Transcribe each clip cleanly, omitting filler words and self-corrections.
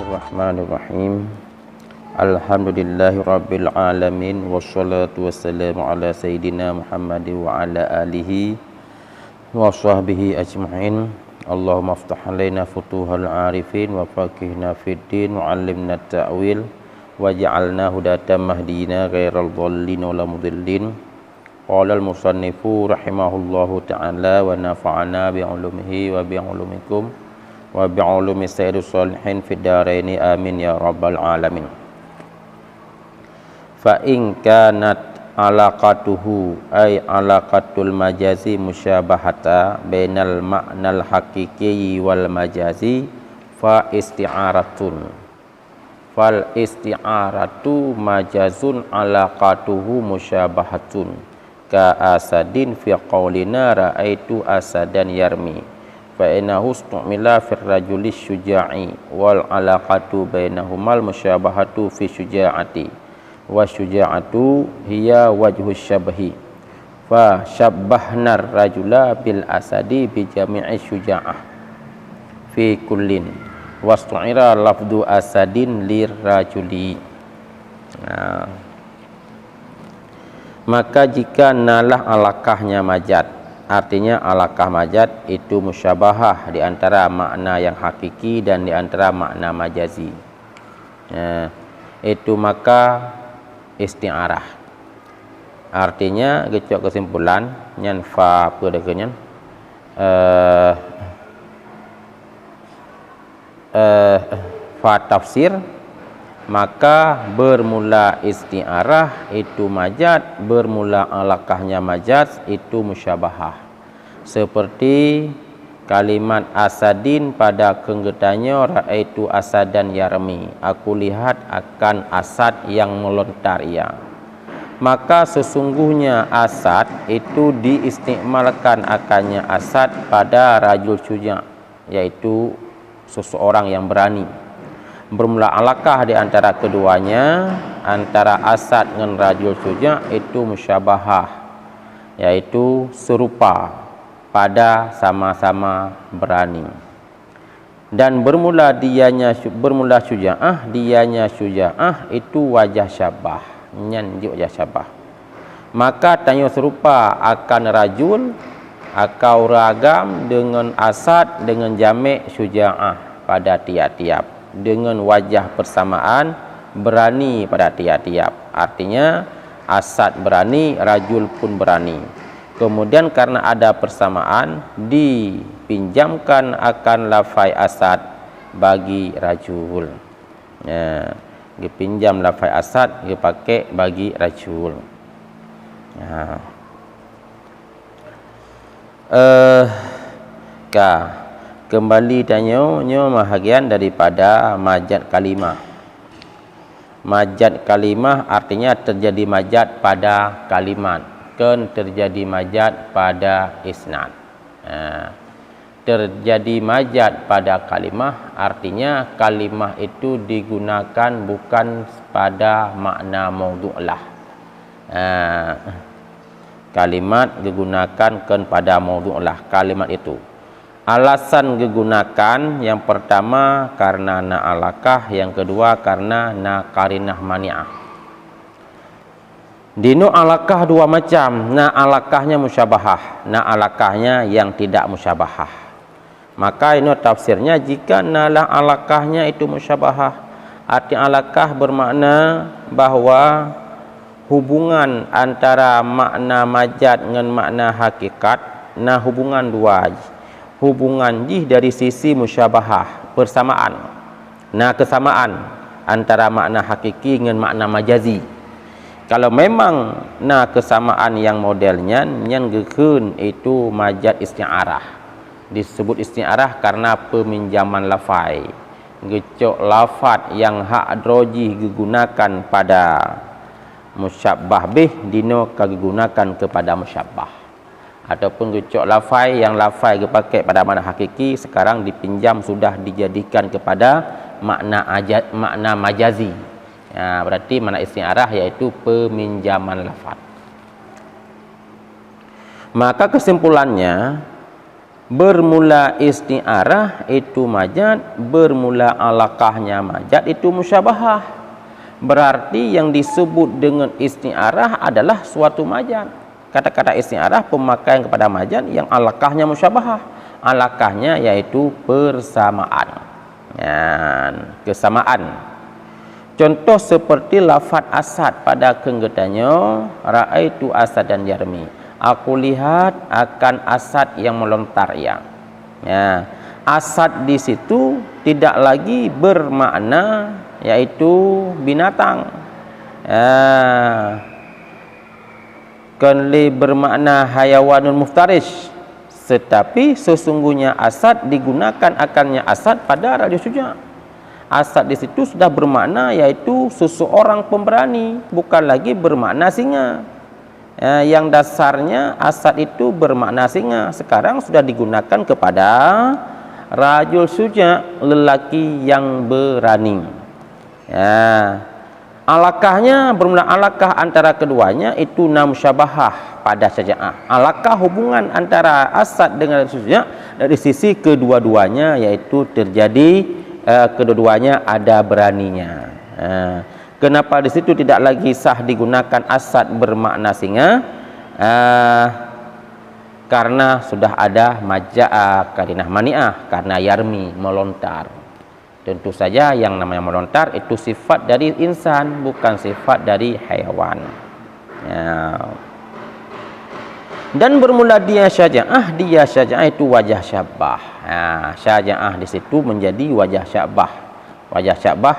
Bismillahirrahmanirrahim. Alhamdulillahirabbil alamin wassalatu wassalamu ala sayidina Muhammad wa ala alihi wa sahbihi ajma'in. Allahumma aftah alaina futuhal arifin wa faqihna fid din wa 'allimna ta'wil waj'alna hudatan mahdina ghairal dhallin wala mudillin. Qala al-musannifu rahimahullahu ta'ala wa nafa'ana bi 'ulumihi wa bi 'ulumikum wa bi'ulumi sayyidus sholihin fid dharaini amin ya rabbal alamin. Fa in kanat alaqatuhu ay alaqatul majazi musyabahata bainal ma'nal haqiqi wal majazi fa isti'aratun fal isti'aratu majazun alaqatuhu musyabahatun ka asadin fi qaulina ra'aitu asadan yarmi fa innahu istumila fir rajulis syuja'i wal alaqatu bainahumal musyabahatu fi syuja'ati wa syuja'atu hiya wajhus syabhi fa syabbahnar rajula bil asadi bi jami'i syuja'ah fi kullin wastu'ira lafdu asadin lir rajuli. Maka jika nalah alakahnya majad, artinya alakah majad itu musyabahah di antara makna yang hakiki dan di antara makna majazi. Itu maka isti'arah. Artinya gecok kesimpulan nyan fa apa dekenyan fa tafsir, maka bermula isti'arah itu majaz, bermula alakahnya majaz itu musyabahah. Seperti kalimat asadin pada kenggetannya raaitu asadan yarmi, aku lihat akan asad yang melontar ia. Maka sesungguhnya asad itu diistimalkan akannya asad pada rajul syuja', yaitu seseorang yang berani. Bermula alakah di antara keduanya, antara asad dengan rajul syuja' itu musyabahah, yaitu serupa pada sama-sama berani. Dan bermula syuja'ah, dianya syuja'ah itu wajah syabah, nyanjuk wajah syabah. Maka tanya serupa akan rajul akau ragam dengan asad dengan jamek syuja'ah pada tiap-tiap, dengan wajah persamaan berani pada tiap-tiap. Artinya asad berani, rajul pun berani. Kemudian karena ada persamaan dipinjamkan akan lafai asad bagi rajul. Dipinjam lafai asad dipakai bagi rajul. Kembali tanya bahagian daripada majad kalimah. Majad kalimah artinya terjadi majad pada kalimat, kan terjadi majad pada isnad. Terjadi majad pada kalimah artinya kalimah itu digunakan bukan pada makna maudhu'lah. Kalimat digunakan kan pada maudhu'lah kalimat itu. Alasan digunakan yang pertama karena na alakah, yang kedua karena na qarinah mani'ah. Dino alakah dua macam, na alakahnya musyabahah, na alakahnya yang tidak musyabahah. Maka ini tafsirnya jika nalah alakahnya itu musyabahah, arti alakah bermakna bahwa hubungan antara makna majad dengan makna hakikat, nah hubungan dua. Hubungan jih dari sisi musyabahah, persamaan. Nah kesamaan antara makna hakiki dengan makna majazi. Kalau memang nah kesamaan yang modelnya yang gekun itu majad isti'arah. Disebut isti'arah karena peminjaman lafai. Gecok lafat yang hak droji digunakan pada musyabbah bih dino digunakan kepada musyabbah. Ataupun gecok lafai yang lafai dipakai pada makna hakiki sekarang dipinjam sudah dijadikan kepada makna majazi. Berarti makna isti'arah yaitu peminjaman lafaz. Maka kesimpulannya bermula isti'arah itu majaz, bermula alaqahnya majaz itu musyabahah. Berarti yang disebut dengan isti'arah adalah suatu majaz. Kata-kata isti'arah pemakaian kepada majaz yang alaqahnya musyabahah. Alaqahnya yaitu persamaan. Kesamaan. Contoh seperti lafaz asad pada kenggetannya raaitu asad dan yarmi. Aku lihat akan asad yang melontar ya. Asad di situ tidak lagi bermakna yaitu binatang. Kenli bermakna hayawanun muftarish. Tetapi sesungguhnya asad digunakan akannya asad pada Raja Syuja'. Asad di situ sudah bermakna yaitu seseorang pemberani, bukan lagi bermakna singa. Yang dasarnya asad itu bermakna singa, sekarang sudah digunakan kepada rajul syuja', lelaki yang berani. Alaqahnya bermula alaqah antara keduanya itu nam syabahah pada syaja'ah. Alaqah hubungan antara asad dengan syuja' dari sisi kedua-duanya yaitu terjadi kedua-duanya ada beraninya. Kenapa di situ tidak lagi sah digunakan asad bermakna singa? Karena sudah ada maja'ah karinah mani'ah, karena yarmi melontar. Tentu saja yang namanya melontar itu sifat dari insan, bukan sifat dari hewan. Dan bermula dia syaja'ah itu wajah syabah. Syaja'ah di situ menjadi wajah syabah. Wajah syabah,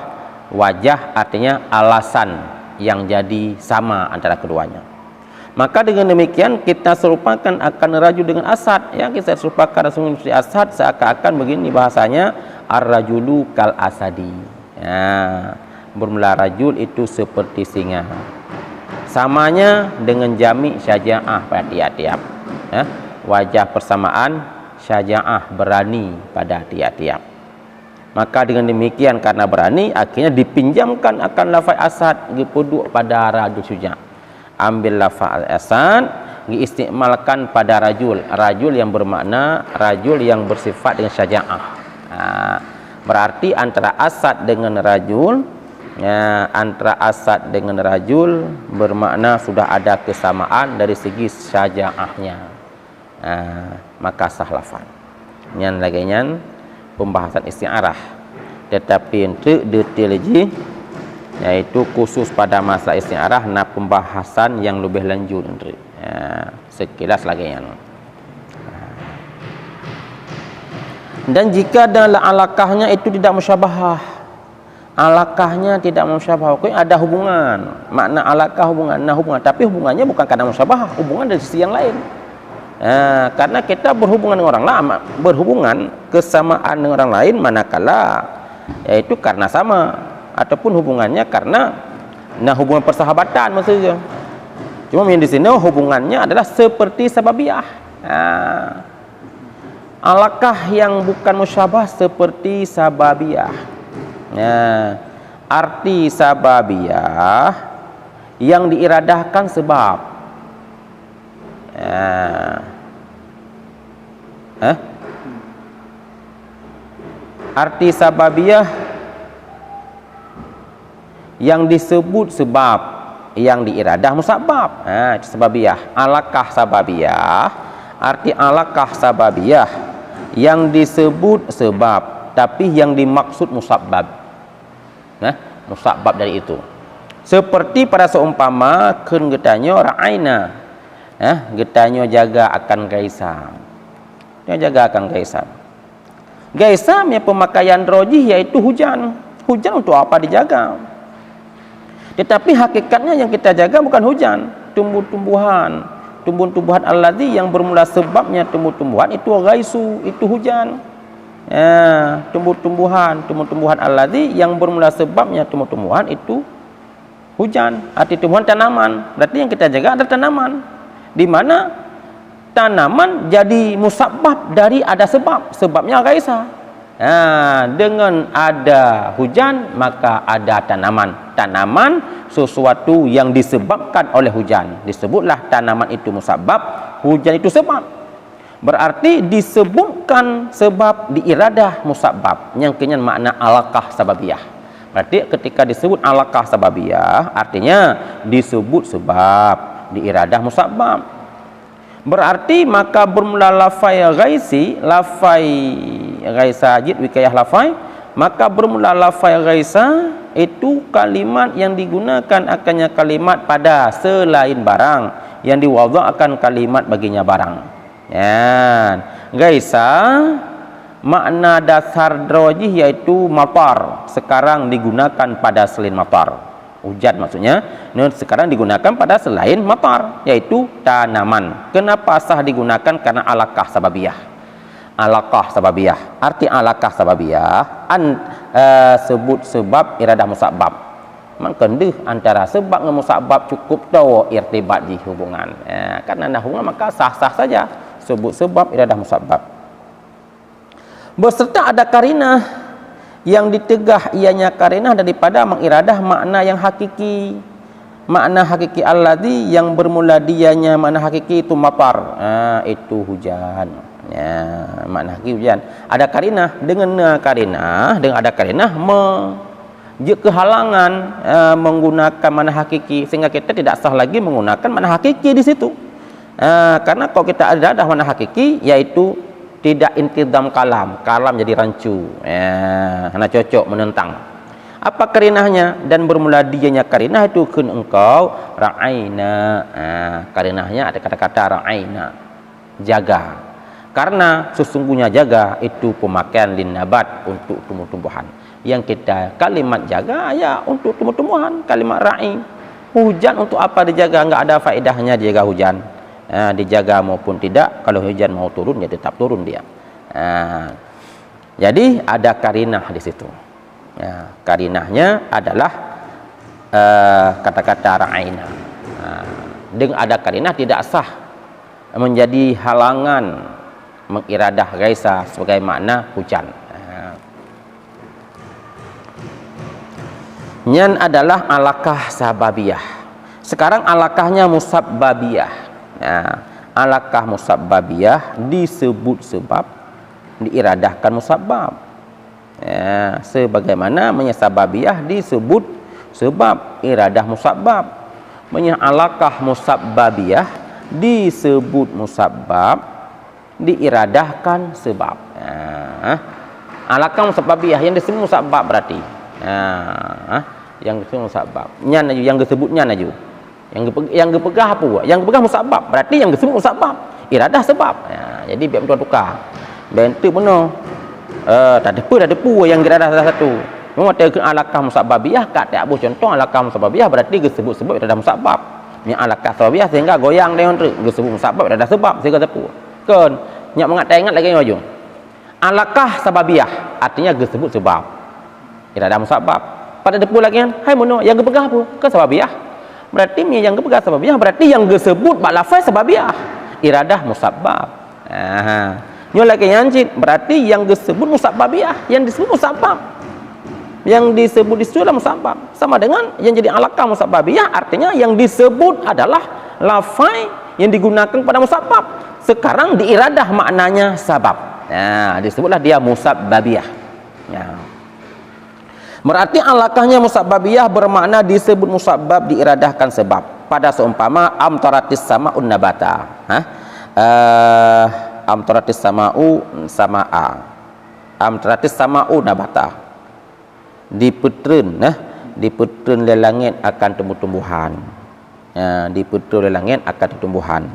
wajah artinya alasan yang jadi sama antara keduanya. Maka dengan demikian kita serupakan akan rajul dengan asad. Yang kita serupakan seperti asad seakan-akan begini bahasanya ar-rajulu kal asadi. Bermula rajul itu seperti singa. Samanya dengan jami syaja'ah pada tiap-tiap. Wajah persamaan syaja'ah berani pada tiap-tiap. Maka dengan demikian karena berani akhirnya dipinjamkan akan lafaz asad dipuduk pada rajul syuja'. Ambil lafaz asad diistimalkan pada rajul yang bermakna rajul yang bersifat dengan syaja'ah. Berarti antara asad dengan rajul bermakna sudah ada kesamaan dari segi syaja'ahnya. Maka sah lafaz. Nyan lagi nyan pembahasan isti'arah, tetapi untuk detail lagi yaitu khusus pada masalah isti'arah nah pembahasan yang lebih lanjut sekilas lagi yang. Dan jika dalam alaqahnya itu tidak musyabahah, alaqahnya tidak musyabahah, ada hubungan, makna alaqah hubungan, tapi hubungannya bukan karena musyabahah, hubungan dari sisi yang lain. Karena kita berhubungan dengan orang lama, berhubungan kesamaan dengan orang lain manakala yaitu karena sama ataupun hubungannya karena hubungan persahabatan maksudnya. Cuma yang di sini hubungannya adalah seperti sababiyah. Alaqah yang bukan musyabah seperti sababiyah. Arti sababiyah yang diiradahkan sebab. Arti sababiyah yang disebut sebab, yang diiradah musabab. Sababiyah, alaqah sababiyah. Arti alaqah sababiyah yang disebut sebab tapi yang dimaksud musabab. Musabab dari itu. Seperti pada seumpama kun getanyo ra'aina. Getanyo jaga akan gaisam. Dia jaga akan gaisam. Gaisam ya pemakaian rojih yaitu hujan. Hujan untuk apa dijaga? Tetapi hakikatnya yang kita jaga bukan hujan, tumbuh-tumbuhan. Tumbuh-tumbuhan alladzi yang bermula sebabnya tumbuh-tumbuhan itu ghaisu, itu hujan. Tumbuh-tumbuhan alladzi yang bermula sebabnya tumbuh-tumbuhan itu hujan. Arti tumbuhan tanaman. Berarti yang kita jaga adalah tanaman. Di mana tanaman jadi musabbab dari ada sebab, sebabnya gaisa. Dengan ada hujan maka ada tanaman. Tanaman sesuatu yang disebabkan oleh hujan, disebutlah tanaman itu musabbab, hujan itu sebab. Berarti disebutkan sebab di iradah musabbab yang kenyan makna alaqah sababiyah. Berarti ketika disebut alaqah sababiyah artinya disebut sebab di iradah musabbab. Berarti maka bermula lafai ghaisi, lafai ghaisa jid wikayah lafai, maka bermula lafai ghaisa itu kalimat yang digunakan akannya kalimat pada selain barang, yang diwadha akan kalimat baginya barang. Ya, gaisa makna dasar drojih yaitu matar, sekarang digunakan pada selain matar. Hujan maksudnya, sekarang digunakan pada selain matar, yaitu tanaman. Kenapa sah digunakan? Karena alaqah sababiyah. Alaqah sababiyah. Arti alaqah sababiyah sebut sebab iradah musabbab. Mengkendih antara sebab dengan musabbab cukup tahu irtibat di hubungan. Ya, karena ada hubungan maka sah-sah saja sebut sebab iradah musabbab. Berserta ada karinah yang ditegah ianya karinah daripada mengiradah makna yang hakiki. Makna hakiki alladzi yang bermula dianya makna hakiki itu matar. Itu hujan. Ya, makna hakiki hujan. Ada karinah dengan ada karinah kehalangan menggunakan makna hakiki, sehingga kita tidak sah lagi menggunakan makna hakiki di situ. Karena kalau kita ada makna hakiki yaitu tidak intidam kalam jadi rancu, karena cocok menentang. Apa karinahnya? Dan bermula dianya karinah itu kun engkau ra'aina. Karinahnya ada kata-kata ra'aina, jaga. Karena sesungguhnya jaga itu pemakaian lin nabat, untuk tumbuh-tumbuhan. Yang kita kalimat jaga ya untuk tumbuh-tumbuhan, kalimat ra'i. Hujan untuk apa dijaga? Enggak ada faedahnya dijaga hujan. Dijaga maupun tidak, kalau hujan mau turun ya tetap turun dia. Jadi ada karinah di situ. Karinahnya adalah kata-kata ra'aina. Dengan ada karinah tidak sah menjadi halangan mengiradah gaisa sebagai makna hujan. Nyan adalah alaqah sababiyah. Sekarang alaqahnya musabbabiyah. Alaqah musabbabiyah disebut sebab, diiradahkan musabbab. Sebagaimana menyasababiyah disebut sebab, iradah musabbab. Alaqah musabbabiyah disebut musabbab, diiradahkan sebab. Alaqah musabbabiyah yang disebut musabbab berarti. Yang disebut musabbab. Yang disebutnya naju. Yang gepegah apa? Yang gepegah musabbab. Berarti yang disebut musabbab, iradah sebab. Jadi biar tukar. Bentuk benar. Tak ada pu yang iradah salah satu. Memang ada alaqah musabbabiyah kat tak boleh contoh alaqah musabbabiyah berarti disebut sebab iradah musabbab. Yang alaqah sababiyah sehingga goyang dia orang disebut musabbab iradah sebab sehingga tepu. Kan nyak ingat lagi ujung. Alaqah sababiyah artinya disebut sebab iradah musabbab. Pada depu lagi kan, hai mono yang gepegah apa? Ke sababiyah. Berarti yang kepegang sababiyah berarti yang disebut bak lafaz sababiyah, iradah musabbab. Nyo lagi nyancit berarti yang disebut musabbabiyah, yang disebut musabbab, yang disebut disitu adalah musabbab. Sama dengan yang jadi alaqah musabbabiyah artinya yang disebut adalah lafaz yang digunakan pada musabbab. Sekarang diiradah maknanya sabab. Disebutlah dia musabbabiyah. Berarti alaqahnya musabbabiyah bermakna disebut musabbab, diiradahkan sebab. Pada seumpama amtaratis sama'un nabata. Amtaratis sama'u sama'a. Amtaratis sama'u nabata. Dipetren le langit akan tumbuh-tumbuhan. Dipetren le langit akan tumbuhan.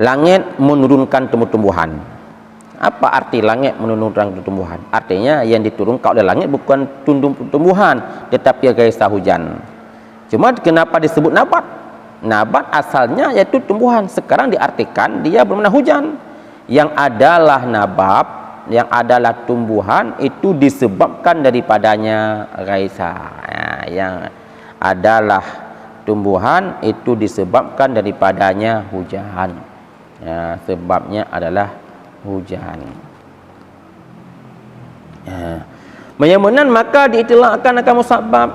Langit menurunkan tumbuh-tumbuhan. Apa arti langit menurunkan tumbuhan? Artinya yang diturunkan oleh langit bukan tumbuhan, tetapi gaisa hujan. Cuma kenapa disebut nabat? Nabat asalnya yaitu tumbuhan. Sekarang diartikan dia bermakna hujan. Yang adalah nabat, yang adalah tumbuhan itu disebabkan daripadanya gaisa. Yang adalah tumbuhan itu disebabkan daripadanya hujan. Sebabnya adalah hujan. Menyamanan maka diitilahkan akan musabbab.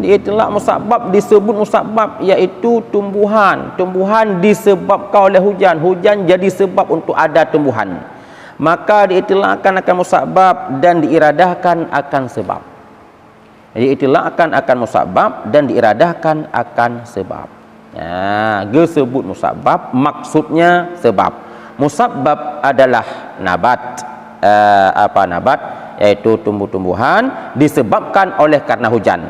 Itlaq musabbab disebut musabbab, iaitu tumbuhan disebabkan oleh hujan. Hujan jadi sebab untuk ada tumbuhan, maka diitlaqkan akan musabbab dan diiradahkan akan sebab. Jadi itlaqkan akan musabbab dan diiradahkan akan sebab. Disebut musabbab maksudnya sebab. Musabbab adalah nabat, nabat, yaitu tumbuh-tumbuhan disebabkan oleh karena hujan.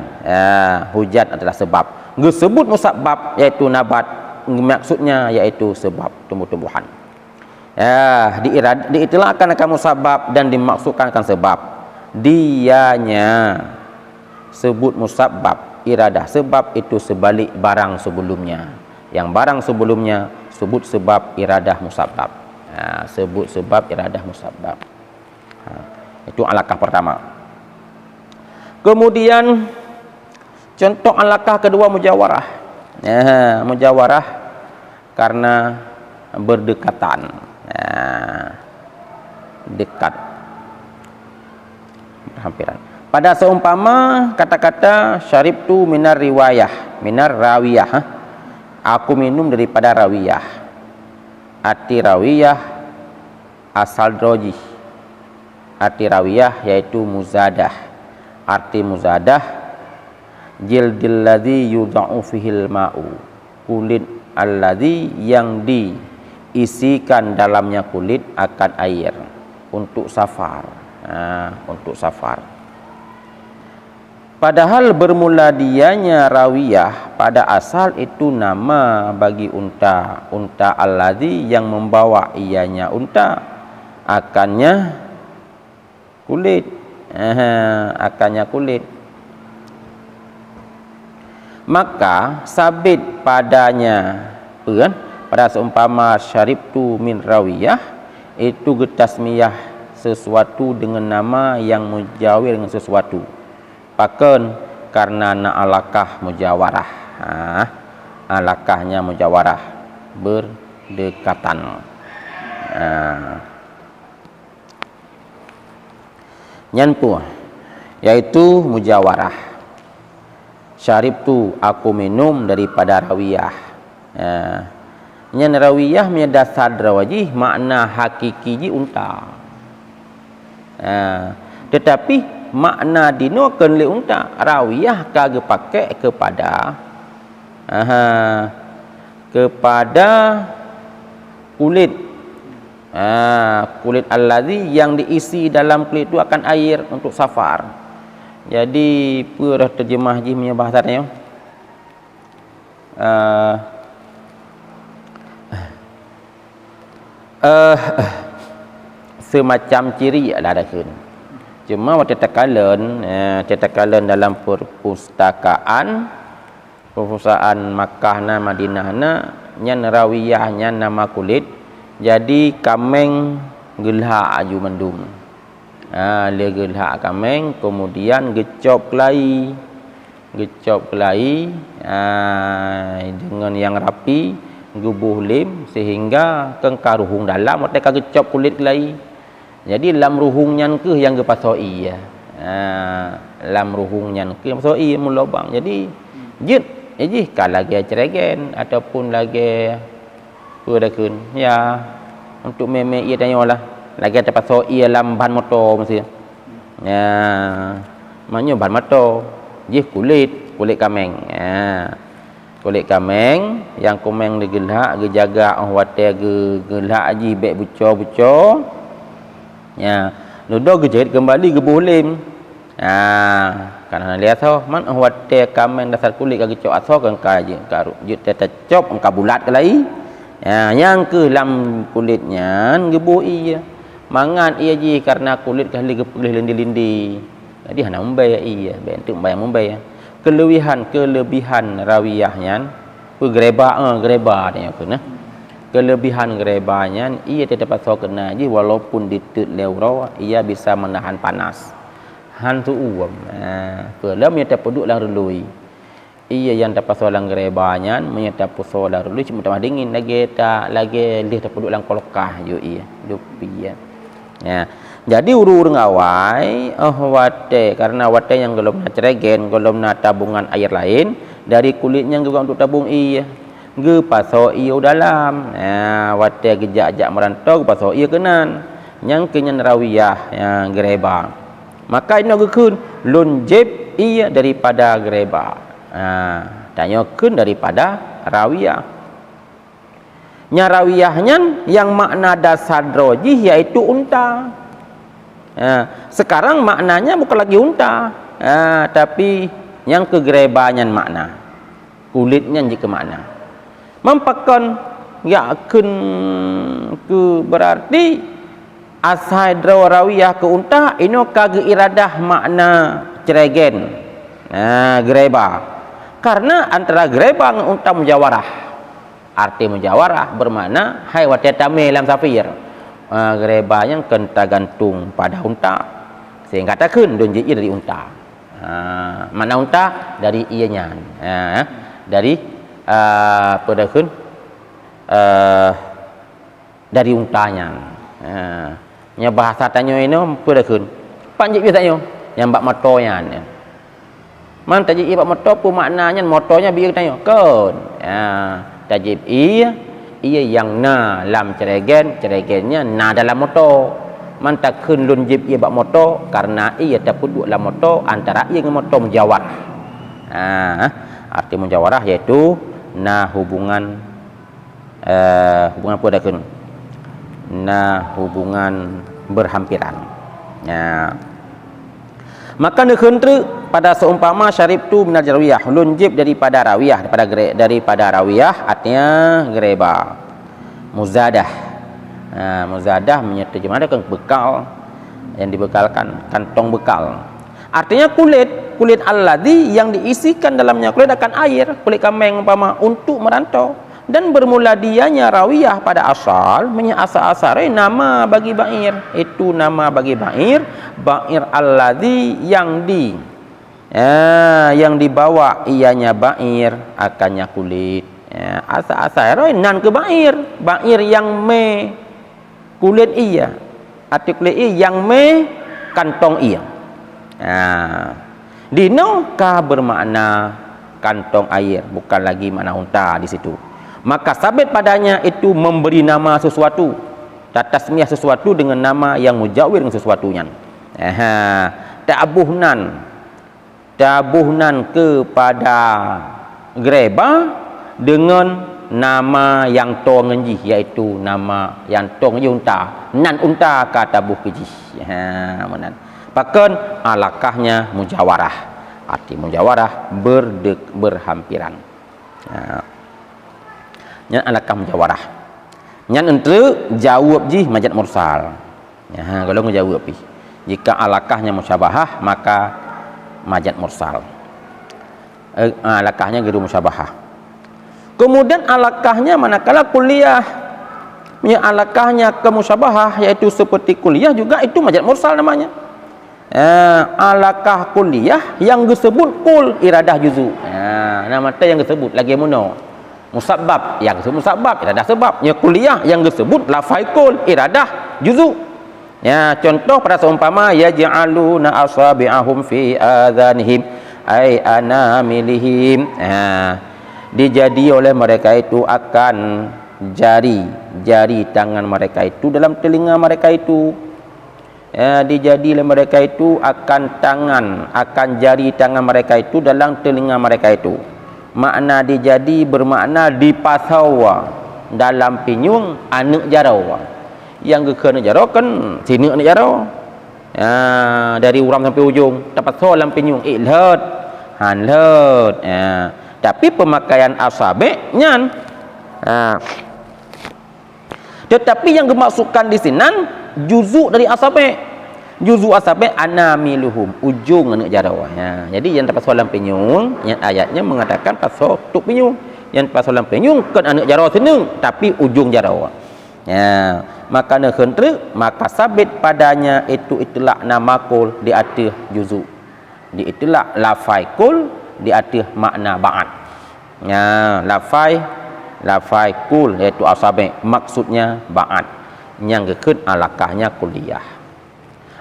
Hujan adalah sebab. Disebut musabbab yaitu nabat, maksudnya yaitu sebab tumbuh-tumbuhan. Diitlaqkan akan musabbab dan dimaksudkan akan sebab. Dianya sebut musabbab iradah sebab itu sebalik barang sebelumnya. Yang barang sebelumnya sebut sebab iradah musabbab. Sebut sebab iradah musabbab. Itu alaqah pertama. Kemudian contoh alaqah kedua mujawarah. Mujawarah karena berdekatan. Dekat, berhampiran. Pada seumpama kata-kata syaribtu minar riwayah, minar rawiyah, aku minum daripada rawiyah. Arti rawiyah asal drojih. Arti rawiyah yaitu muzadah. Arti muzadah jildil ladzi yudha'u fihil ma'u, kulit alladzi yang diisikan dalamnya kulit akan air untuk safar. Untuk safar. Padahal bermula dianya rawiyah, pada asal itu nama bagi unta. Unta alladzi yang membawa ianya unta, akannya kulit. Akannya kulit. Maka sabit padanya pada seumpama syaribtu min rawiyah, itu getasmiyah sesuatu dengan nama yang mujawir dengan sesuatu. Paken karena alaqah mujawarah. Alaqahnya mujawarah, berdekatan. Nyanpu yaitu mujawarah. Syaribtu aku minum daripada rawiyah. Nyan rawiyah menyadasad rawajih makna hakiki unta. Tetapi makna dinokan le unta rawiyah kage pakai kepada kepada kulit. Kulit alladzi yang diisi dalam kulit itu akan air untuk safar. Jadi purah terjemah ji punya bahasanya. Semacam ciri adalah ada. Cuma waktu tetakalan dalam perpustakaan Makkah na Madinah na nyan rawiyahnya nama kulit. Jadi kameng gelha aju mendum. Le gelha kameng, kemudian gecop kelai dengan yang rapi, gubuh lim sehingga kengkaruhung dalam mereka gecop kulit kelai. Jadi lam ruhungnya ke yang gepasoi ya. Lam ruhungnya ke yang pasoi mulobang. Jadi jit kalau lagi ceregen ataupun lagi pudakun ya untuk meme ia tanyalah lagi ada pasoi lam ban motor mesti. Ya. Maknanya ban motor. Jih kulit kameng. Kulit kameng yang komeng digelhak gejaga wate gelhak aji bek bucor. Ya, nudo gejahit kembali ke bulim. Karena lihat so, man wate kamen dasar kulit kaki cok aso kan kaji karu jut tete cop engka bulat kelai. Ya, yang ke lam kulitnya gebu iya. Mangan iya ji karena kulit kali gepulih lindi-lindi. Jadi hana membayar iya, bentuk bayar membayar. Kelebihan rawiyahnya greba dia kena. Kelebihan grebanya ia tidak pasal kena je walaupun ditut lewro ia bisa menahan panas. Hantu uam. Pelam ia tak peduk lang relui. Ia yang tak pasal lang grebanya menyata pasal relui cuma tambah dingin lagi tak lagi lih tak peduk lang kolokah yo ia. Dupi ya. Ya. Jadi urung awai wate, karena wate yang belum nak ceregen, belum nak tabungan air lain, dari kulitnya juga untuk tabung iya. Ge paso iyo dalam. Ya, wate gejak-jak merantau paso iya kenan. Yang kenyan rawiyah yang gereba. Maka ini gekun lun jeb iya daripada gereba. Tanya kun daripada rawiyah. Nya rawiyahnya yang makna dasar drojih yaitu unta. Sekarang maknanya bukan lagi unta, tapi yang kegerebanya makna, kulitnya jika makna. Mampakan yakin ke berarti asal rawiyah ke unta ini kage iradah makna ceregen, gereba. Karena antara gereba dengan unta mujawarah. Arti mujawarah bermakna hai watetame lam safir. Gereba yang kenta gantung pada unta, sehingga katakan donji dari unta. Mana unta dari ianya, dari pedakun dari untanya. Nya bahasa tanyo ini pedakun. Panjik biasanya yang bak motonya. Man tajib bak motor pun maknanya motornya biar tanyo kon. Tajib ia yang na lam ceregennya na dalam motor. Man takun lun jib ia bak motor karena ia terpuduk dalam motor antara ia dengan motor mujawarah. Arti mujawarah yaitu na hubungan hubungan apa dah kun? Na hubungan berhampiran. Maka nekentru pada seumpama syarib tu minar rawiyah, lunjib daripada rawiyah, daripada rawiyah artinya gereba. Muzadah. Muzadah menerjemahkan bekal yang dibekalkan, kantong bekal. Artinya kulit alladhi yang diisikan dalamnya kulit akan air, kulit kambing umpama untuk merantau. Dan bermula dianya rawiyah pada asal, asal-asal nama bagi ba'ir, itu nama bagi ba'ir alladhi yang dibawa ianya ba'ir akannya kulit. Asal-asal nan ke ba'ir yang me kulit iya, arti kulit iya yang me kantong iya. Dino ka bermakna kantong air, bukan lagi makna unta di situ. Maka sabit padanya itu memberi nama sesuatu, tasmiyah sesuatu dengan nama yang mujawir dengan sesuatunya. Tabuhnan kepada gereba dengan nama yang to ngenji, yaitu nama yang to ngenji unta. Nan unta ka tabuh keji. Menan. Pakan alakahnya mujawarah. Arti mujawarah berhampiran. Yang alakah mujawarah. Yang entre jawab ji majad mursal. Kalau menjawab pi. Jika alakahnya musyabahah maka majad mursal. Alakahnya geru musyabahah. Kemudian alakahnya manakala kuliah. Alakahnya ke musyabahah yaitu seperti kuliah juga itu majad mursal namanya. Alakah kuliah yang disebut kul iradah juzu. Nama yang disebut lagi muno. Musabbab yang disebut musabbab iradah sebab. Ya kuliah yang disebut lafai kul iradah juzu. Ya contoh pada seumpama yaj'aluna asabi'ahum fi adhanihim ay anamilihim. Dijadi oleh mereka itu akan jari tangan mereka itu dalam telinga mereka itu. Dijadi oleh mereka itu akan jari tangan mereka itu dalam telinga mereka itu. Makna dijadi bermakna dipasawa dalam pinyung anak jarau. Yang kena jarau kan sini anak jarau. Dari uram sampai ujung dapat so dalam pinyung ilhad hanlad. Tapi pemakaian asabiknya tetapi yang dimaksudkan di sini juzu dari asabik. Juzu asabik anamiluhum, ujung anak jarau. Jadi yang dapat soalan penyung, yang ayatnya mengatakan pasal tuk penyung. Yang pasal soalan penyung kan anak jarau seneng, tapi ujung jarau. Maka maka sabit padanya itulah nama kul di atas juzu. Di itulah lafai kul di atas makna ba'at. Lafai kul yaitu asabik maksudnya ba'at. yang gekun alakahnya kulliyah.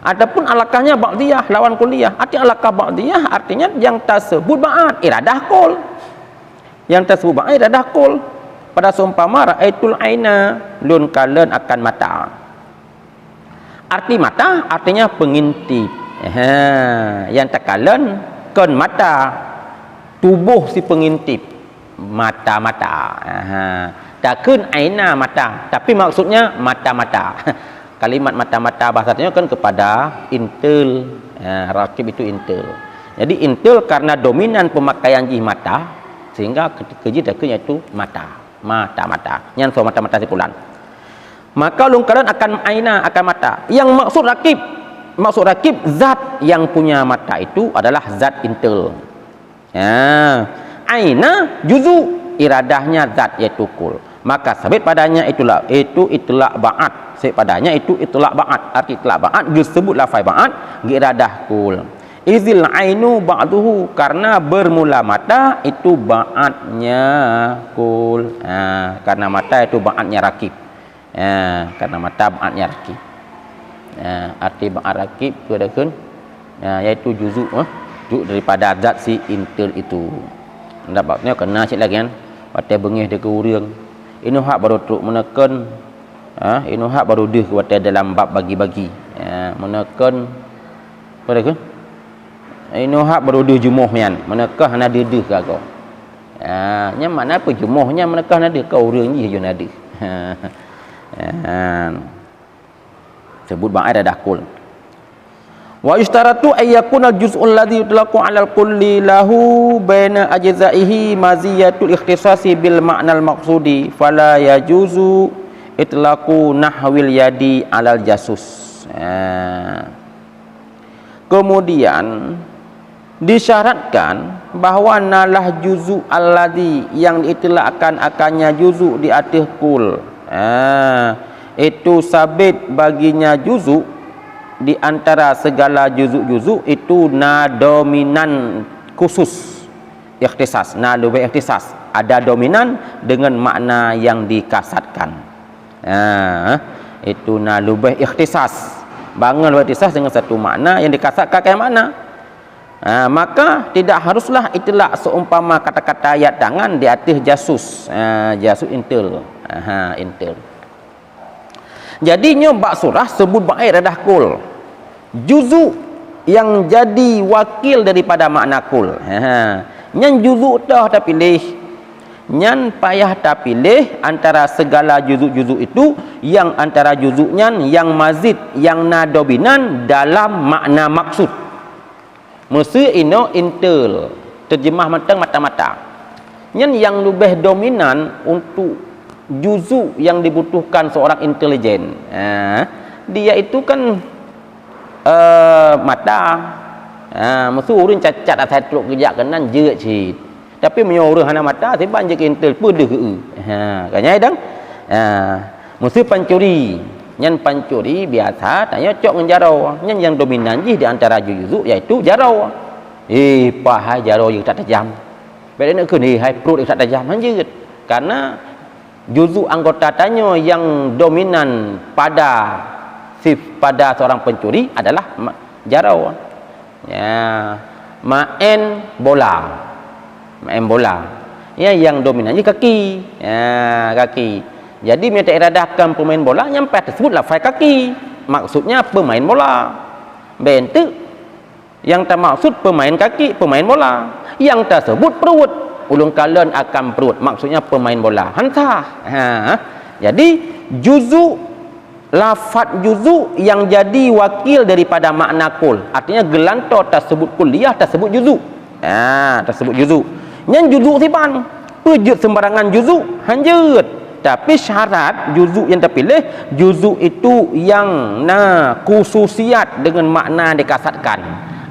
Adapun alakahnya ba'diyah lawan kulliyah. Arti alakah ba'diyah artinya yang tersebut ba'at iradah kul. Yang tersebut ba'at iradah kul. Pada seumpama ra'aitul aina lun kalen akan mata. Arti mata artinya pengintip. Yang terkalen kan mata tubuh si pengintip mata-mata. Takun aina mata, tapi maksudnya mata-mata. Kalimat mata-mata bahasanya kan kepada intel. Rakib itu intel. Jadi intel karena dominan pemakaian jih mata sehingga keji takun yaitu mata. Mata-mata. Yang so mata-mata sipulan. Maka lungkaran akan aina akan mata. Yang maksud rakib zat yang punya mata itu adalah zat intel. Aina juzu iradahnya zat yaitu kul. Maka sabit padanya itulah ba'at. Sabit padanya itulah ba'at. Arti itulah ba'at disebut lafaz ba'at iradah kul. Izil ainu ba'duhu karena bermula mata itu ba'atnya kul. Karena mata itu ba'atnya rakib. Karena mata ba'atnya rakib. Arti ba'at rakib kedakun yaitu juzuk daripada zat si intel itu. Dapatnya kena cik lagi kan. Watai bengih dia ke urang. Ini hak baru truk menekan. Ini hak baru deh watai dalam bab bagi-bagi. Menekan apa dia ke? Ini hak baru deh jumuh yan. Menekah hana deh ke kau. Nya mana apa jumuhnya menekah hana deh kau urang je jun ada. Sebut ba'at dah kul. Wa yustaratu ay yakuna al-juz'ul ladzi yutlaqu 'ala al-kulli lahu baina ajza'ihi maziyatul ikhtisasi bil ma'nal maqsudi fala yajuzu itlaqu nahwil yadi 'alal jasus. Kemudian disyaratkan bahawa nalah juzu alladzi yang diitlaqkan akannya juzu di atas kul. Itu sabit baginya juzu di antara segala juzuk-juzuk itu na dominan khusus ikhtisas, na lebih ikhtisas, ada dominan dengan makna yang dikasatkan. Itu na lebih ikhtisas, bangun lebih ikhtisas dengan satu makna yang dikasatkan kayak mana. Maka tidak haruslah itulah seumpama kata-kata ayat tangan di atas jasus, jasus intel, intel. Jadinya bak surah sebut ba'at iradah kul. Juzu yang jadi wakil daripada makna kul. Nyan juzu dah tak pilih. Nyan payah tak pilih antara segala juzuk-juzuk itu yang antara juzuknya yang mazid, yang nadobinan dalam makna maksud. Mesti ino intel. Terjemah matang mata-mata. Nyan yang lebih dominan untuk juzuk yang dibutuhkan seorang intelijen. Dia itu kan mata. Mesti orang cacat atas teluk kejak kanan je cik. Tapi menyuruh hana mata tiba je ke intel pedih ke. Kanya dang. Mesti pancuri. Nyan pancuri biasa tanya cok dengan jarau. Nyan yang dominan je di antara juzuk iaitu jarau. Pahai jarau yang tak tajam. Bila nak kena hai perut yang tak tajam anjir. Karena juzuk anggota tanya yang dominan pada seorang pencuri adalah jarau. Main bola. Main bola. Yang dominannya kaki. Kaki. Jadi mereka iradahkan pemain bola nyampai tersebut lafaz kaki. Maksudnya pemain bola. Bentuk yang termaksud pemain kaki, pemain bola. Yang tersebut perut. Ulung kalian akan perut, maksudnya pemain bola. Hantah. Jadi juzuk, lafaz juzuk yang jadi wakil daripada makna kul. Artinya gelantor tersebut kuliah tersebut juzuk. Tersebut juzuk. Yang juzuk sipan, pejut sembarangan juzuk, hanjut. Tapi syarat juzuk yang terpilih, juzuk itu yang khususiat dengan makna dikasatkan.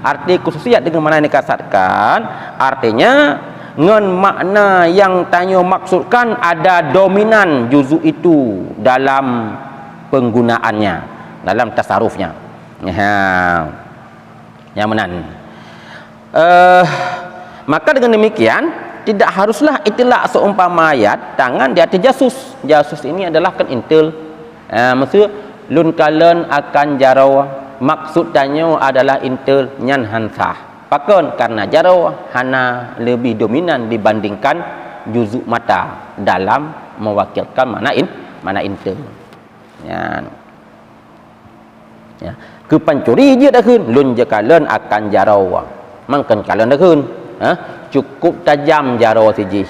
Arti khususiat dengan makna dikasatkan, artinya ngan makna yang tanya maksudkan ada dominan juzuk itu dalam penggunaannya, dalam tasarufnya. Yang menan. Maka dengan demikian tidak haruslah itulah seumpama ayat tangan di atas jasus. Jasus ini adalah kan intel. Maksud lun kalen akan jarau maksudnya adalah intel nyan hansah. Pakon karena jarau hana lebih dominan dibandingkan juzuk mata dalam mewakilkan mana intel. Ya. Ya. Ke pancuri je dah kun lun je kalen akan jarau. Mangkan kalen dah kun. Cukup tajam jarau siji.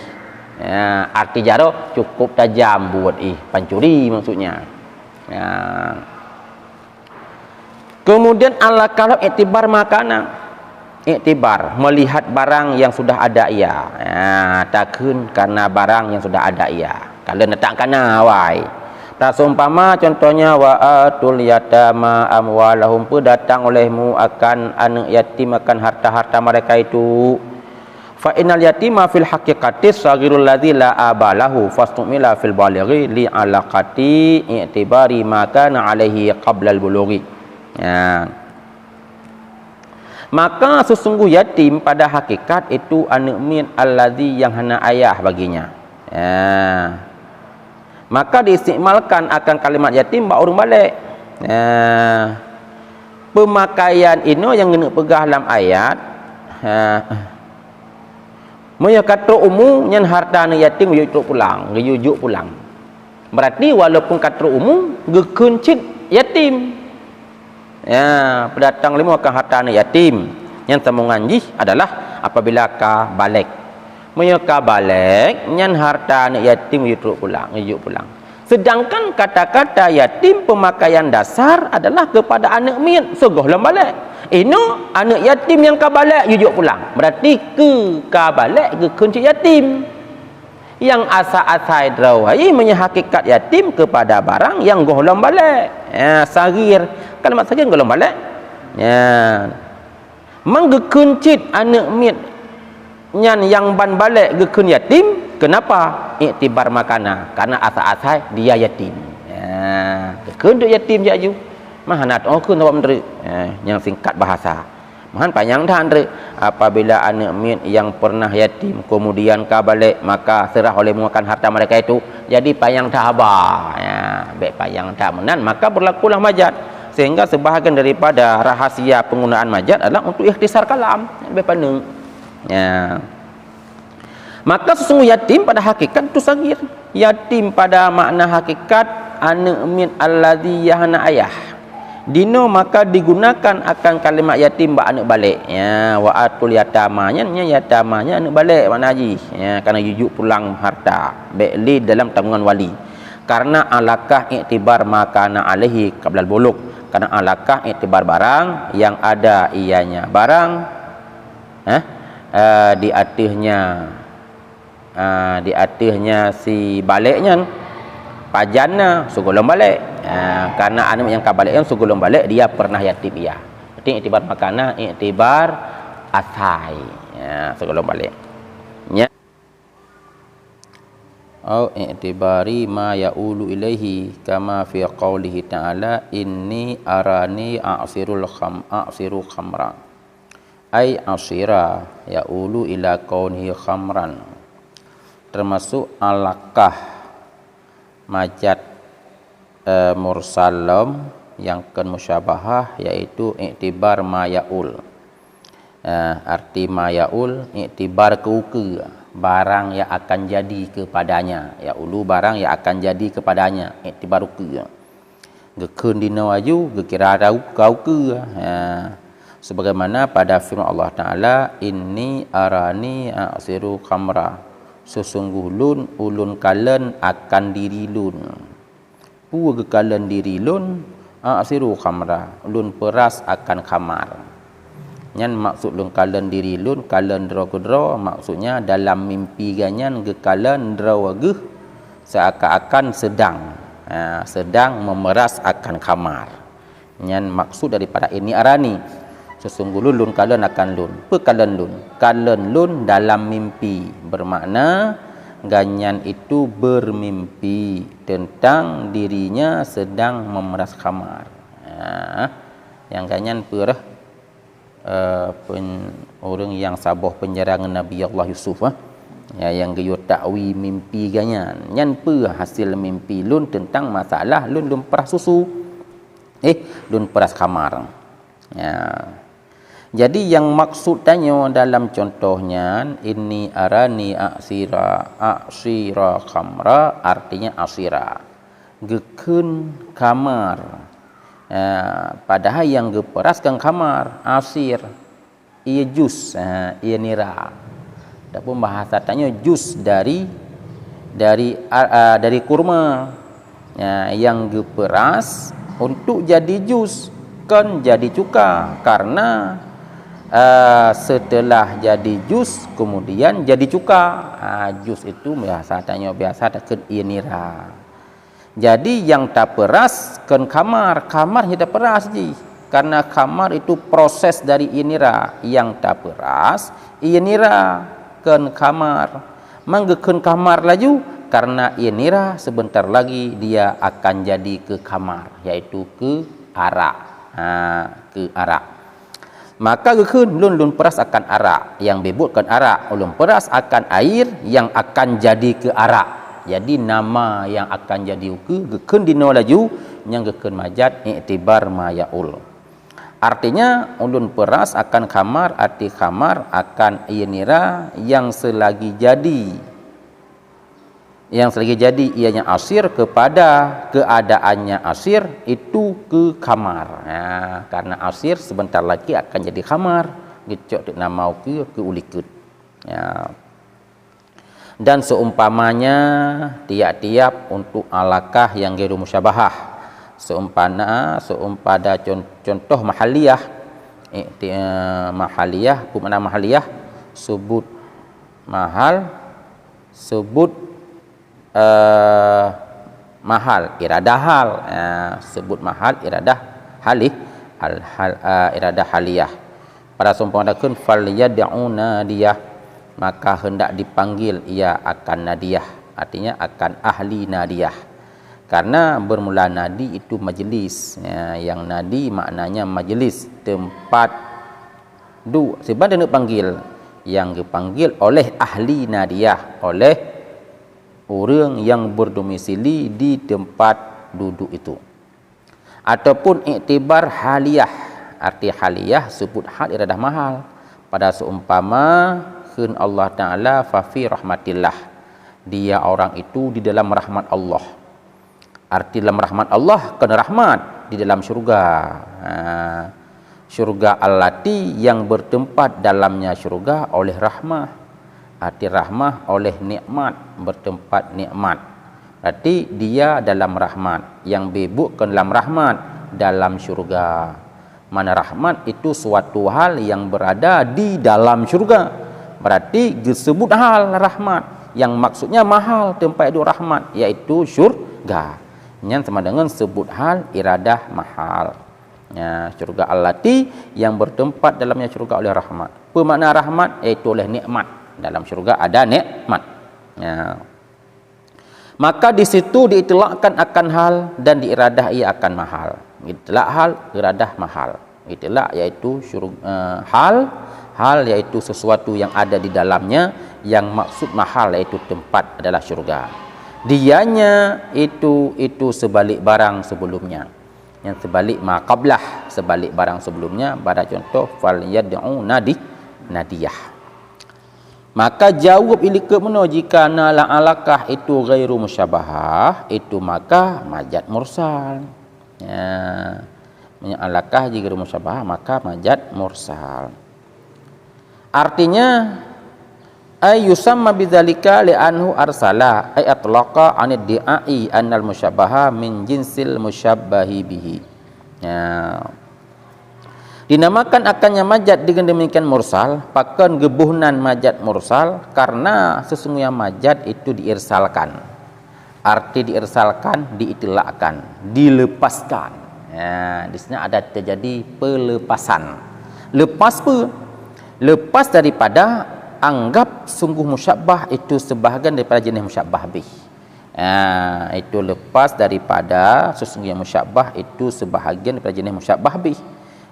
Ya, arti jarau cukup tajam buat pancuri maksudnya. Ya. Kemudian ala kalau iktibar makanan, iktibar melihat barang yang sudah ada ia. Takun karena barang yang sudah ada ia. Kalau nak kana wai. Seumpama contohnya wa atul yatama amwalahum, datang olehmu akan anak yatim, akan harta-harta mereka itu. Fa innal yatima fil haqiqati saghirul ladzi la abalahu fastumila fil balighi li alaqati i'tibari ma kana alaihi qabla al bulughi. Ya. Maka sesungguh yatim pada hakikat itu anak min alladzi yang hana ayah baginya. Ya. Maka diistimalkan akan kalimat yatim ba urang balik. Ya. Pemakaian ini yang kena pegah dalam ayat. Moya kata umum nyan harta anak yatim rujuk pulang. Berarti walaupun kata umum gekuncit yatim. Ya, pendatang lima akan harta anak yatim. Yang sambungan jih adalah apabila ka balik. Moya ka balik nyan harta anak yatim rujuk pulang. Sedangkan kata-kata yatim pemakaian dasar adalah kepada anak mian sogoh lam balik. Ini anak yatim yang kabalik rujuk pulang. Berarti ke kabalik ke kunci yatim. Yang asal-asal drawai menyehakikat yatim kepada barang yang gohlam balik. Ya, sagir. Kalimat sagir gohlam balik. Ya. Mang gekuncit anak mian nyan yang ban balik gekun yatim. Kenapa? Iktibar makana. Karena asal-asal dia yatim. Ya. Gekun yatim je aju. Mahanat okun awak menteri yang singkat bahasa. Mahan panjang dah andre. Apabila anak min yang pernah yatim kemudian kabalik, maka serah oleh menguakan harta mereka itu. Jadi panjang dah abah. Ya, baik panjang dah menan, maka berlakulah majad. Sehingga sebahagian daripada rahasia penggunaan majad adalah untuk ikhtisar kalam. Baik pandang. Ya. Maka sesungguhnya yatim pada hakikat itu sagir. Yatim pada makna hakikat anak min alladzi yahna ayah. Dino maka digunakan akan kalimat yatim ba anak balik. Ya, wa atul yatamanya anak balik makna haji. Ya, kerana yujuk pulang harta beli dalam tanggungan wali. Karena alakah iktibar makana alaihi qablal buluk. Karena alakah iktibar barang yang ada ianya. Barang di atasnya si baliknya pajanna sugulung balik. Karena anak yang kabalik yang sugulung balik dia pernah yatim ia. Berarti iktibar makana, iktibar asai. Ya, sugulung balik. Ya. Au i'tibari ma ya'ulu ilaihi kama fi qaulihi ta'ala inni arani a'siru khamra. Ai asira ya'ulu ila kaunihi khamran. Termasuk alakah majad mursalam yang kan musyabahah, yaitu iktibar mayaul. Arti mayaul iktibar keuke barang yang akan jadi kepadanya. Ya ulu barang yang akan jadi kepadanya, iktibar uke. Gekun dina waju gekira kau ke. Sebagaimana pada firman Allah Taala, inni arani asiru khamra. Sesungguh ulun kalen akan diri lun. Pu gekalan diri lun asiru khamra, lun peras akan khamar. Nyan maksud lun kalan diri lun kalan dro maksudnya dalam mimpi ganyan gekalan dro geh seakan-akan sedang memeras akan khamar. Nyan maksud daripada ini arani. Sesungguh lun kalan akan lun. Pekalan lun dalam mimpi, bermakna ganyan itu bermimpi tentang dirinya sedang memeras khamar. Yang ganyan perah orang yang sabuh penyerangan Nabi Allah Yusuf. ya, yang geyo takwi mimpi ganyan nyan pe hasil mimpi lun tentang masalah lun peras susu lun peras kamar ya. Jadi yang maksud tanya dalam contohnya ini arani aksira khamra artinya asira gekun kamar padahal yang geperaskan kamar asir ia jus ia nira. Adapun bahasa tanya jus dari kurma yang geperas untuk jadi jus kan jadi cuka karena setelah jadi jus kemudian jadi cuka. Jus itu biasa tanya biasa tak ia nira. Jadi yang tak peras kan kamar tak peras ji. Karena kamar itu proses dari inira, yang tak peras inira kan kamar. Manggekeun kamar laju karena inira sebentar lagi dia akan jadi ke kamar, yaitu ke arak. Ke arak. Maka gekeun lun peras akan arak, yang bebutkan arak, ulun peras akan air yang akan jadi ke arak. Jadi nama yang akan jadi gekeun dino laju yang gekeun majad i'tibar ma yaul. Artinya ulun peras akan kamar, arti kamar akan ienira yang selagi jadi ianya asir kepada keadaannya asir itu ke kamar. Karena asir sebentar lagi akan jadi kamar gecok nama ke ulikut ya. Dan seumpamanya tiap-tiap untuk alakah yang gairu musyabahah seumpama contoh mahaliyah mana mahaliyah sebut mahal sebut mahal iradah hal sebut mahal iradah halih iradah haliyah pada seumpamakan fal yad'u nadiyah maka hendak dipanggil ia akan nadiyah, artinya akan ahli nadiyah. Karena bermula nadi itu majlis yang nadi maknanya majlis tempat sebab dia nak panggil yang dipanggil oleh ahli nadiyah, oleh orang yang berdomisili di tempat duduk itu. Ataupun iktibar haliyah, arti haliyah sebut hal iradah mahal pada seumpama khun Allah Ta'ala fa fi rahmatillah, dia orang itu di dalam rahmat Allah. Arti dalam rahmat Allah kena rahmat di dalam syurga. Syurga allati yang bertempat dalamnya syurga oleh rahmah. Arti rahmah oleh nikmat, bertempat nikmat. Berarti dia dalam rahmat, yang bebuk ke dalam rahmat dalam syurga. Mana rahmat itu suatu hal yang berada di dalam syurga. Berarti disebut hal rahmat yang maksudnya mahal tempat itu rahmat, yaitu syurga. Yang sama dengan sebut hal iradah mahal. Ya, syurga allati yang bertempat dalamnya syurga oleh rahmat. Apa makna rahmat? Iaitu oleh nikmat. Dalam syurga ada nikmat. Ya. Maka di situ diitlakkan akan hal dan diiradah ia akan mahal. Itlak hal, iradah mahal. Itlak yaitu hal yaitu sesuatu yang ada di dalamnya, yang maksud mahal yaitu tempat adalah syurga. Dianya itu sebalik barang sebelumnya. Yang sebalik maqablah, sebalik barang sebelumnya. Pada contoh fal yad'u nadiyah. Maka jawab ilika meno jika nala alakah itu ghairu musyabahah, itu maka majad mursal. Ya. Alakah jika ghairu musyabahah maka majad mursal. Artinya ay yusamma bidzalika li'anhu arsala ay atlaqa 'anid di'ai annal musyabaha min jinsil musyabbahi bihi. Ya. Dinamakan akannya majad dengan demikian mursal, pakan gebuhnan majad mursal karena sesungguhnya majad itu diirsalkan. Arti diirsalkan, diitilakkan, dilepaskan. Ya, di sini ada terjadi pelepasan. Lepas apa? Lepas daripada anggap sungguh musyabbah itu sebahagian daripada jenis musyabbah bih. Itu lepas daripada sesungguhnya musyabbah itu sebahagian daripada jenis musyabbah bih.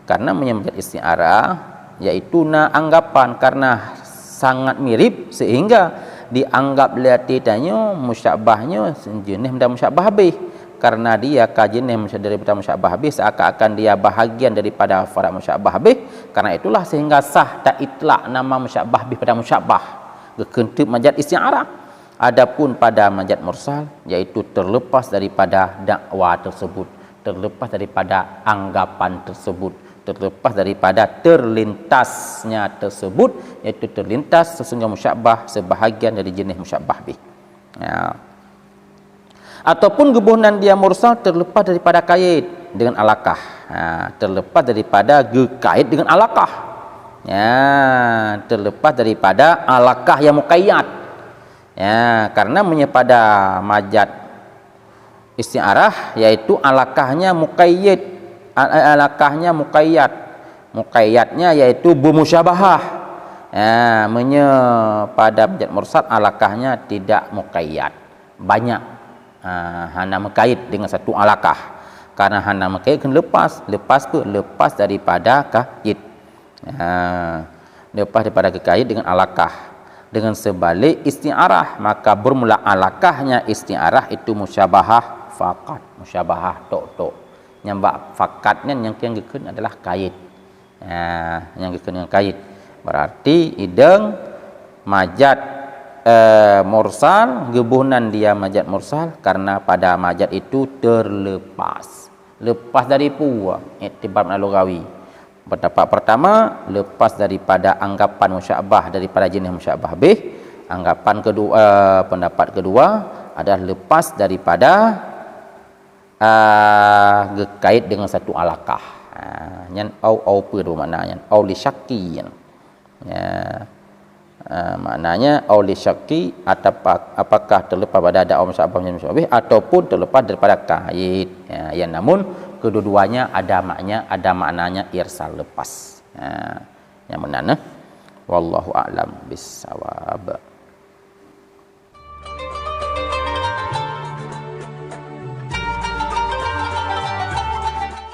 Karena menyebut isti'arah yaitu anggapan karena sangat mirip sehingga dianggap lihat tanya musyabahnya jenis dan musyabah habis, karena dia jenis daripada musyabah habis, seakan-akan dia bahagian daripada farad musyabah habis. Karena itulah sehingga sah tak itlak nama musyabah habis pada musyabah kekentip majaz isti'arah. Adapun pada majaz mursal, iaitu terlepas daripada dakwa tersebut, terlepas daripada anggapan tersebut, terlepas daripada terlintasnya tersebut, iaitu terlintas sesungguhnya musyabah sebahagian dari jenis musyabah bih. Ya. Ataupun gebunan dia mursal terlepas daripada kait dengan alaqah. Terlepas daripada kait dengan alaqah. Ya, terlepas daripada alaqah yang muqayyad. Ya, karena pada majaz isti'arah yaitu alaqahnya muqayyad, alaqahnya muqayyad, muqayyadnya yaitu bermusyabahah. Ya, pada majaz mursal alaqahnya tidak muqayyad, banyak hana mengkait dengan satu alaqah. Karena hana mengkait kan lepas daripada kait, lepas daripada kait dengan alaqah. Dengan sebalik isti'arah, maka bermula alaqahnya isti'arah itu musyabahah faqat, musyabahah tok. Nyambak fakatnya yang kena adalah kait. Yang kena dengan kait. Berarti ideng majaz mursal, gebunan dia majaz mursal karena pada majaz itu terlepas. Lepas dari puwa i'tibar lugawi. Pendapat pertama, lepas daripada anggapan musyabah daripada jenis musyabah bih. Anggapan kedua, pendapat kedua adalah lepas daripada kait dengan satu alaqah. Yang au per maknanya, au li syakki. Ya. Maknanya au li syakki, apakah terlepas pada ada musyabah jenis musyabah bih ataupun terlepas daripada kait. Ya, yang namun kedua-duanya ada maknanya irsal, lepas. Yang benar, wallahu a'lam bissawab.